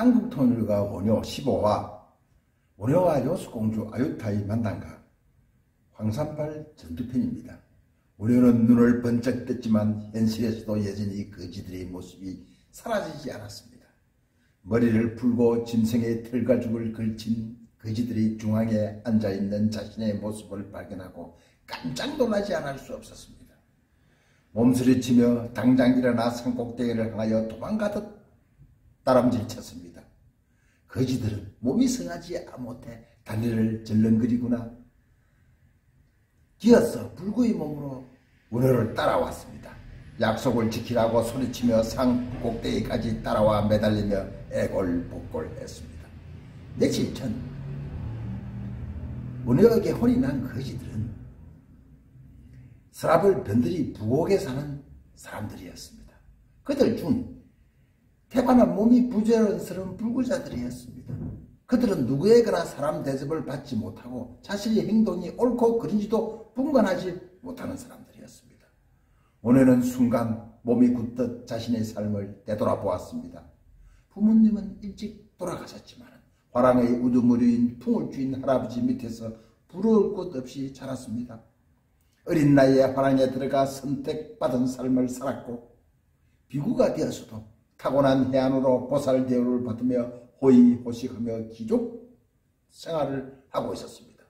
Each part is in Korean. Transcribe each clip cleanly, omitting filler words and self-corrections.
한국통일가 원효 15화 원효와 여수공주 아유타의 만남과 황산발 전투편입니다. 원효는 눈을 번쩍 떴지만 현실에서도 여전히 거지들의 모습이 사라지지 않았습니다. 머리를 풀고 짐승의 털가죽을 걸친 거지들의 중앙에 앉아있는 자신의 모습을 발견하고 깜짝 놀라지 않을 수 없었습니다. 몸서리치며 당장 일어나 산꼭대기를 향하여 도망가듯 따람질쳤습니다. 거지들은 몸이 성하지 못해 다리를 절렁거리구나 기어서 불구의 몸으로 원효를 따라왔습니다. 약속을 지키라고 소리치며 산 꼭대기까지 따라와 매달리며 애골복골했습니다. 며칠 전 원효에게 혼이 난 거지들은 서랍을 변들이 부곡에 사는 사람들이었습니다. 그들 중 태반한 몸이 부자연스러운 불구자들이었습니다. 그들은 누구에게나 사람 대접을 받지 못하고 자신의 행동이 옳고 그른지도 분간하지 못하는 사람들이었습니다. 원효는 순간 몸이 굳듯 자신의 삶을 되돌아보았습니다. 부모님은 일찍 돌아가셨지만 화랑의 우두머리인 풍을 쥐인 할아버지 밑에서 부러울 것 없이 자랐습니다. 어린 나이에 화랑에 들어가 선택받은 삶을 살았고 비구가 되어서도 타고난 해안으로 보살 대우를 받으며 호의호식하며 귀족 생활을 하고 있었습니다.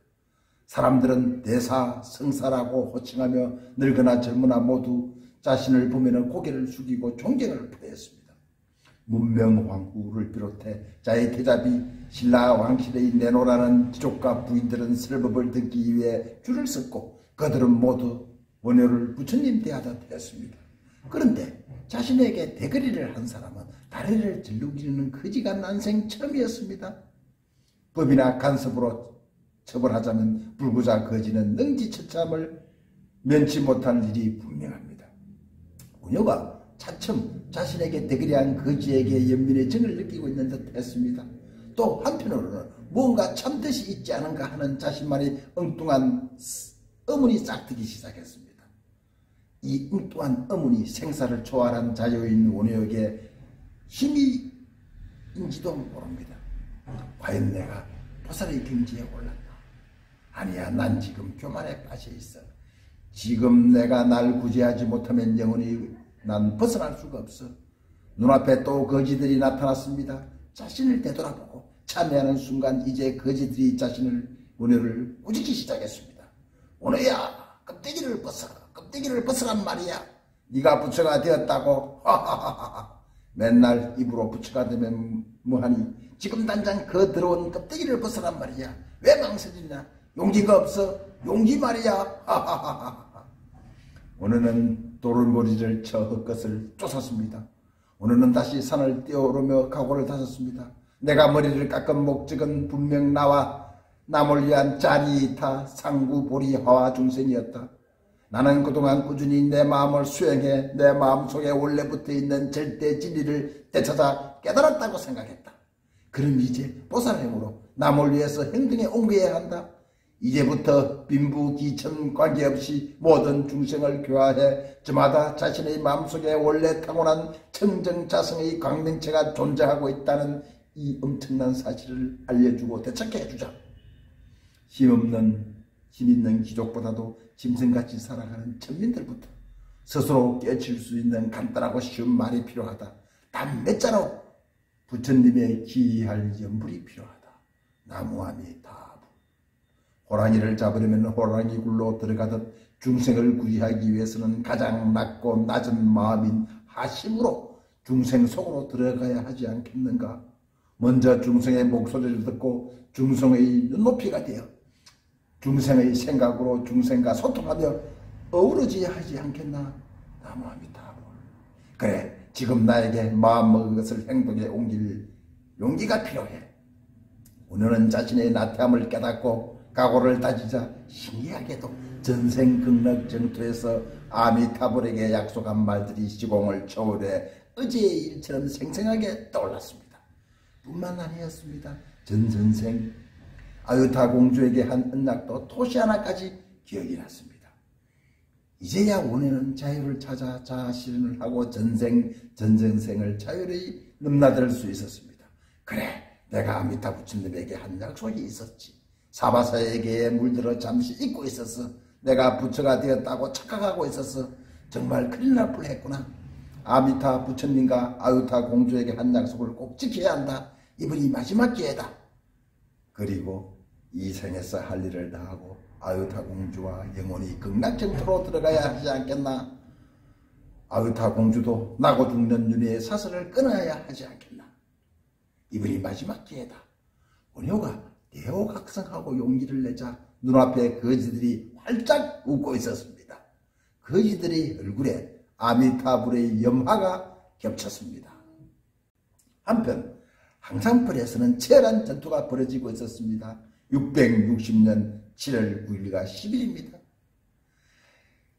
사람들은 대사, 성사라고 호칭하며 늙거나 젊으나 모두 자신을 보면 고개를 숙이고 존경을 표했습니다. 문명왕후를 비롯해 자의 태자비 신라 왕실의 내노라는 귀족과 부인들은 설법을 듣기 위해 줄을 섰고 그들은 모두 원효를 부처님 대하듯 했습니다. 그런데 자신에게 대거리를 한 사람은 다리를 절룩이는 거지가 난생 처음이었습니다. 법이나 간섭으로 처벌하자면 불구자 거지는 능지처참을 면치 못할 일이 분명합니다. 원효가 차츰 자신에게 대거리한 거지에게 연민의 정을 느끼고 있는 듯 했습니다. 또 한편으로는 무언가 참듯이 있지 않은가 하는 자신만의 엉뚱한 의문이 싹트기 시작했습니다. 이 엉뚱한 의문이 생사를 초월한 자유인 원효에게 힘이인지도 모릅니다. 과연 내가 보살의 경지에 올랐나? 아니야, 난 지금 교만에 빠져 있어. 지금 내가 날 구제하지 못하면 영원히 난 벗어날 수가 없어. 눈앞에 또 거지들이 나타났습니다. 자신을 되돌아보고 참여하는 순간 이제 거지들이 원효를 꾸짖기 시작했습니다. 원효야, 껍데기를 벗어란 말이야. 네가 부처가 되었다고. 하하하하. 맨날 입으로 부처가 되면 뭐하니. 지금 당장 그 더러운 껍데기를 벗어란 말이야. 왜 망설이냐. 용기가 없어. 용기 말이야. 하하하하. 원효는 돌머리를 쳐 헛것을 쫓았습니다. 원효는 다시 산을 뛰어오르며 각오를 다졌습니다. 내가 머리를 깎은 목적은 분명 나와 남을 위한 자리이타 상구보리 하와 중생이었다. 나는 그동안 꾸준히 내 마음을 수행해 내 마음속에 원래부터 있는 절대 진리를 되찾아 깨달았다고 생각했다. 그럼 이제 보살행으로 남을 위해서 행동에 옮겨야 한다. 이제부터 빈부귀천 관계없이 모든 중생을 교화해 저마다 자신의 마음속에 원래 타고난 청정자성의 광명체가 존재하고 있다는 이 엄청난 사실을 알려주고 되찾게 해주자. 힘있는 귀족보다도 짐승같이 살아가는 천민들부터 스스로 깨칠 수 있는 간단하고 쉬운 말이 필요하다. 단 몇 자로 부처님의 기이할 연불이 필요하다. 나무아미타불. 호랑이를 잡으려면 호랑이 굴로 들어가듯 중생을 구의하기 위해서는 가장 낮고 낮은 마음인 하심으로 중생 속으로 들어가야 하지 않겠는가. 먼저 중생의 목소리를 듣고 중생의 눈높이가 되어 중생의 생각으로 중생과 소통하며 어우러져야 하지 않겠나. 나무아미타불. 그래, 지금 나에게 마음먹은 것을 행동에 옮길 용기가 필요해. 원효는 자신의 나태함을 깨닫고 각오를 다지자 신기하게도 전생극락정토에서 아미타불에게 약속한 말들이 시공을 초월해 어제의 일처럼 생생하게 떠올랐습니다. 뿐만 아니었습니다. 전선생 아유타 공주에게 한 언약도 토시 하나까지 기억이 났습니다. 이제야 원효는 자유를 찾아 자아실현을 하고 전생생을 자유로이 넘나들 수 있었습니다. 그래, 내가 아미타 부처님에게 한 약속이 있었지. 사바사에게 물들어 잠시 잊고 있었어. 내가 부처가 되었다고 착각하고 있었어. 정말 큰일 날 뻔했구나. 아미타 부처님과 아유타 공주에게 한 약속을 꼭 지켜야 한다. 이번이 마지막 기회다. 그리고 이 생에서 할 일을 다하고 아유타 공주와 영원히 극락정토로 들어가야 하지 않겠나. 아유타 공주도 나고 죽는 윤희의 사슬을 끊어야 하지 않겠나. 이번이 마지막 기회다. 원효가 대호각성하고 용기를 내자 눈앞에 거지들이 활짝 웃고 있었습니다. 거지들의 얼굴에 아미타불의 염화가 겹쳤습니다. 한편 항상벌에서는 치열한 전투가 벌어지고 있었습니다. 660년 7월 9일과 10일입니다.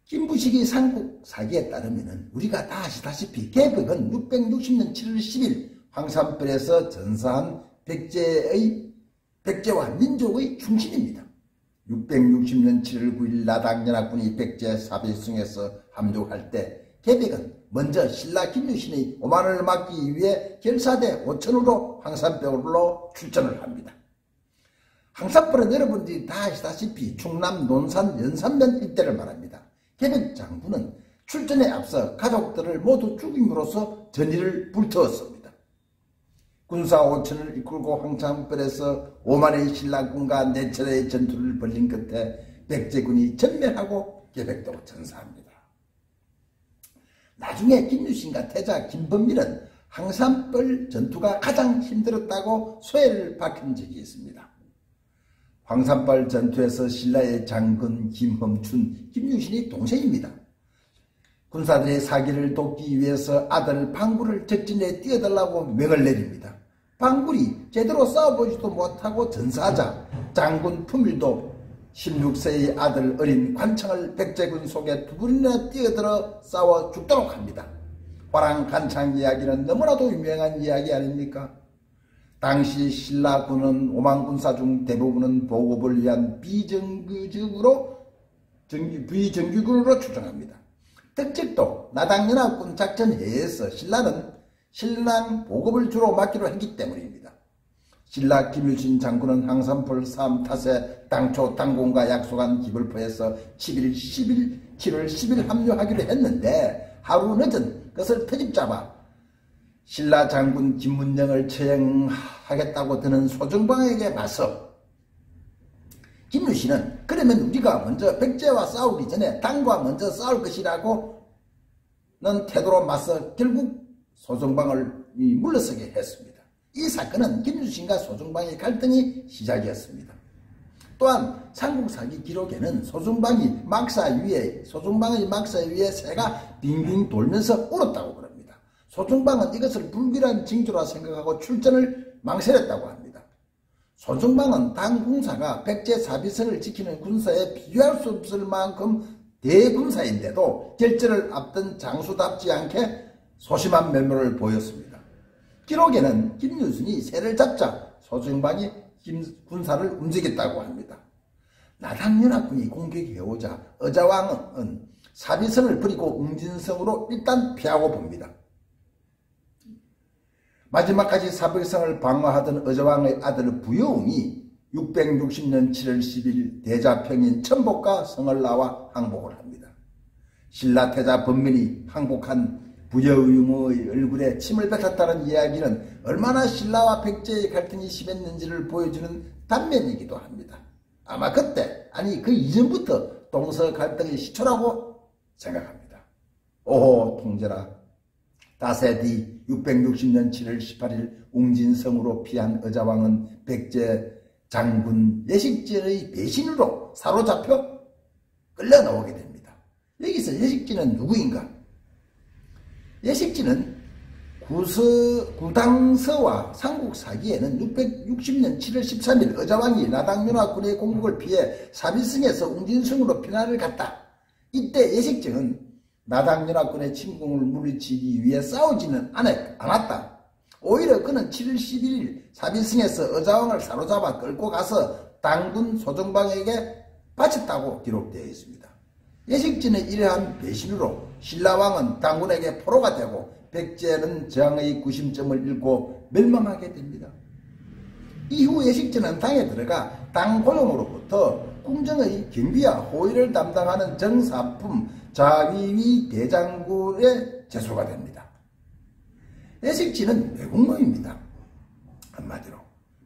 김부식이 삼국사기에 따르면 우리가 다 아시다시피 개벽은 660년 7월 10일 황산벌에서 전사한 백제와 민족의 충신입니다. 660년 7월 9일 나당연합군이 백제 사비승에서 함족할 때 개백은 먼저 신라 김유신의 오만을 막기 위해 결사대 5천으로 황산벌로 출전을 합니다. 황산벌은 여러분들이 다 아시다시피 충남 논산 연산면 일대를 말합니다. 개백 장군은 출전에 앞서 가족들을 모두 죽임으로써 전의를 불태웠습니다. 군사 5천을 이끌고 황산벌에서 5만의 신라군과 4차례의 전투를 벌린 끝에 백제군이 전멸하고 개백도 전사합니다. 나중에 김유신과 태자 김범밀은 황산벌 전투가 가장 힘들었다고 소회를 밝힌 적이 있습니다. 황산벌 전투에서 신라의 장군 김험춘, 김유신이 동생입니다. 군사들의 사기를 돕기 위해서 아들 방구를 적진에 띄워달라고 명을 내립니다. 방굴이 제대로 싸워보지도 못하고 전사하자 장군 품일도 16세의 아들 어린 관창을 백제군 속에 2번이나 뛰어들어 싸워 죽도록 합니다. 화랑간창 이야기는 너무나도 유명한 이야기 아닙니까? 당시 신라군은 5만 군사 중 대부분은 보급을 위한 비정규군으로 추정합니다. 특집도 나당연합군 작전회에서 신라는 신랑 보급을 주로 맡기로 했기 때문입니다. 신라 김유신 장군은 황산벌 싸움 탓에 당초 당공과 약속한 기벌포에서 7월 10일 합류하기로 했는데 하루 늦은 것을 터집잡아 신라 장군 김문영을 처형하겠다고 드는 소정방에게 맞서 김유신은 그러면 우리가 먼저 백제와 싸우기 전에 당과 먼저 싸울 것이라고는 태도로 맞서 결국 소정방을 물러서게 했습니다. 이 사건은 김유신과 소정방의 갈등이 시작이었습니다. 또한 삼국사기 기록에는 소정방의 막사 위에 새가 빙빙 돌면서 울었다고 그럽니다. 소정방은 이것을 불길한 징조라 생각하고 출전을 망설였다고 합니다. 소정방은 당 군사가 백제 사비성을 지키는 군사에 비교할 수 없을 만큼 대군사인데도 결전을 앞둔 장수답지 않게 소심한 면모를 보였습니다. 기록에는 김유신이 새를 잡자 소정방이 군사를 움직였다고 합니다. 나당연합군이 공격해오자 의자왕은 사비성을 버리고 웅진성으로 일단 피하고 봅니다. 마지막까지 사비성을 방어하던 의자왕의 아들 부여웅이 660년 7월 10일 대자평인 천복과 성을 나와 항복을 합니다. 신라 태자 범민이 항복한 부여웅의 얼굴에 침을 뱉었다는 이야기는 얼마나 신라와 백제의 갈등이 심했는지를 보여주는 단면이기도 합니다. 아마 그때, 아니 그 이전부터 동서 갈등의 시초라고 생각합니다. 오호 통제라. 다세 뒤 660년 7월 18일 웅진성으로 피한 의자왕은 백제 장군 예식진의 배신으로 사로잡혀 끌려 나오게 됩니다. 여기서 예식진은 누구인가? 예식진은 구당서와 삼국사기에는 660년 7월 13일 의자왕이 나당연합군의 공격을 피해 사비승에서 웅진성으로 피난을 갔다. 이때 예식진은 나당연합군의 침공을 물리치기 위해 싸우지는 않았다. 오히려 그는 7월 11일 사비승에서 의자왕을 사로잡아 끌고 가서 당군 소정방에게 바쳤다고 기록되어 있습니다. 예식진의 이러한 배신으로 신라왕은 당군에게 포로가 되고 백제는 저항의 구심점을 잃고 멸망하게 됩니다. 이후 예식전은 당에 들어가 당 고용으로부터 궁정의 경비와 호위를 담당하는 정사품 자위위 대장군의 제수가 됩니다. 예식지는 외국노입니다. 한마디로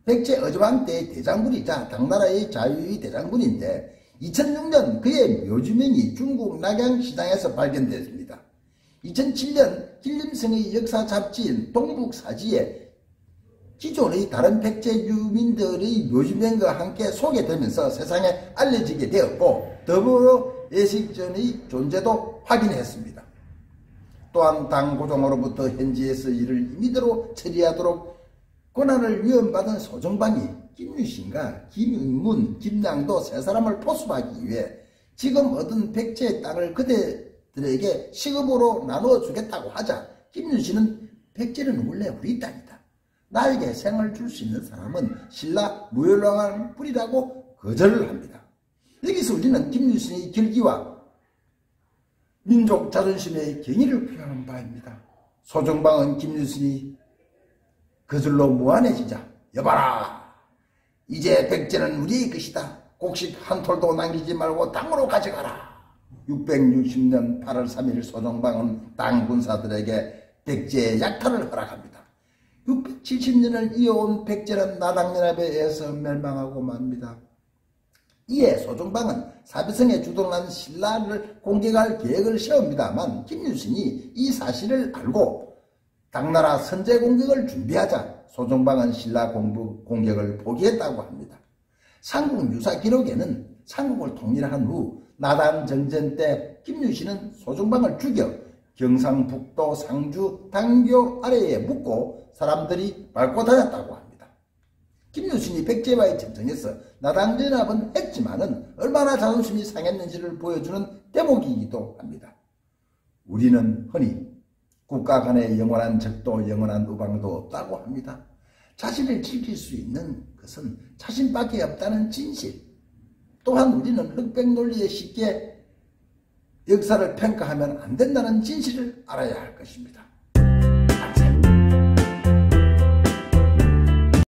백제 어조왕 때의 대장군이자 당나라의 자위위 대장군인데 2006년 그의 묘지명이 중국 낙양시장에서 발견됐습니다. 2007년 신림성의 역사 잡지인 동북사지에 기존의 다른 백제 유민들의 묘지명과 함께 소개되면서 세상에 알려지게 되었고 더불어 예식전의 존재도 확인했습니다. 또한 당 고종으로부터 현지에서 이를 임의대로 처리하도록 권한을 위헌받은 소정방이 김유신과 김응문, 김양도 세 사람을 포섭하기 위해 지금 얻은 백제의 땅을 그대들에게 시급으로 나누어 주겠다고 하자 김유신은 백제는 원래 우리 땅이다. 나에게 생을 줄 수 있는 사람은 신라 무열왕을 뿌리라고 거절을 합니다. 여기서 우리는 김유신의 결기와 민족 자존심의 경의를 표현한 바입니다. 소정방은 김유신이 거절로 무한해지자 여봐라 이제 백제는 우리의 것이다. 곡식 한 톨도 남기지 말고 땅으로 가져가라. 660년 8월 3일 소정방은 땅 군사들에게 백제의 약탈을 허락합니다. 670년을 이어온 백제는 나당연합에 의해서 멸망하고 맙니다. 이에 소정방은 사비성에 주둔한 신라를 공격할 계획을 세웁니다만 김유신이 이 사실을 알고 당나라 선제 공격을 준비하자 소정방은 신라 공격을 포기했다고 합니다. 삼국 유사 기록에는 삼국을 통일한 후 나단 정전 때 김유신은 소정방을 죽여 경상북도 상주 당교 아래에 묻고 사람들이 밟고 다녔다고 합니다. 김유신이 백제와의 전쟁에서 나당전합은 했지만은 얼마나 자존심이 상했는지를 보여주는 대목이기도 합니다. 우리는 흔히 국가 간의 영원한 적도 영원한 우방도 없다고 합니다. 자신을 지킬 수 있는 것은 자신밖에 없다는 진실. 또한 우리는 흑백 논리에 쉽게 역사를 평가하면 안 된다는 진실을 알아야 할 것입니다.